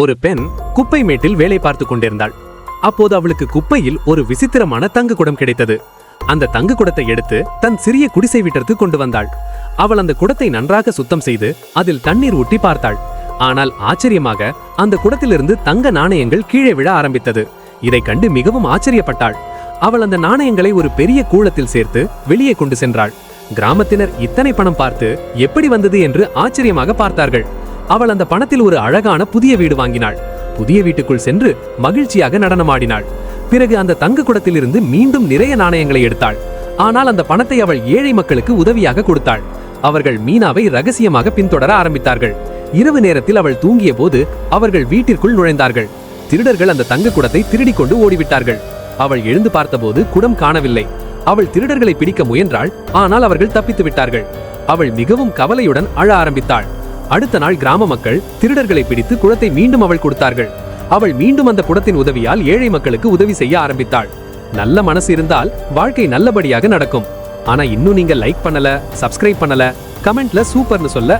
ஒரு பெண் குப்பை மேட்டில் வேலை பார்த்து கொண்டிருந்தாள். அப்போது அவளுக்கு குப்பையில் ஒரு விசித்திரமான தங்க குடம் கிடைத்தது. அந்த தங்க குடத்தை எடுத்து தன் சிறிய குடிசை வீட்டிற்கு கொண்டு வந்தாள். அவள் அந்த குடத்தை நன்றாக சுத்தம் செய்து அதில் தண்ணீர் ஊற்றி பார்த்தாள். ஆனால் ஆச்சரியமாக அந்த குடத்திலிருந்து தங்க நாணயங்கள் கீழே விழ ஆரம்பித்தது. இதை கண்டு மிகவும் ஆச்சரியப்பட்டாள். அவள் அந்த நாணயங்களை ஒரு பெரிய கூளத்தில் சேர்த்து வெளியே கொண்டு சென்றாள். கிராமத்தினர் இத்தனை பணம் பார்த்து எப்படி வந்தது என்று ஆச்சரியமாக பார்த்தார்கள். அவள் அந்த பணத்தில் ஒரு அழகான புதிய வீடு வாங்கினாள். புதிய வீட்டுக்குள் சென்று மகிழ்ச்சியாக நடனமாடினாள். பிறகு அந்த தங்க குடத்திலிருந்து மீண்டும் நிறைய நாணயங்களை எடுத்தாள். ஆனால் அந்த பணத்தை அவள் ஏழை மக்களுக்கு உதவியாக கொடுத்தாள். அவர்கள் மீனாவை ரகசியமாக பின்தொடர ஆரம்பித்தார்கள். இரவு நேரத்தில் அவள் தூங்கிய போது அவர்கள் வீட்டிற்குள் நுழைந்தார்கள். திருடர்கள் அந்த தங்க குடத்தை திருடிக் கொண்டு ஓடிவிட்டார்கள். அவள் எழுந்து பார்த்தபோது குடம் காணவில்லை. அவள் திருடர்களை பிடிக்க முயன்றாள். ஆனால் அவர்கள் தப்பித்து விட்டார்கள். அவள் மிகவும் கவலையுடன் அழ ஆரம்பித்தாள். அடுத்த நாள் கிராம மக்கள் திருடர்களை பிடித்து குடத்தை மீண்டும் அவள் கொடுத்தார்கள். அவள் மீண்டும் அந்த குடத்தின் உதவியால் ஏழை மக்களுக்கு உதவி செய்ய ஆரம்பித்தாள். நல்ல மனசு இருந்தால் வாழ்க்கை நல்லபடியாக நடக்கும். ஆனா இன்னும் நீங்க லைக் பண்ணல, சப்ஸ்கிரைப் பண்ணல, கமெண்ட்ல சூப்பர்னு சொல்ல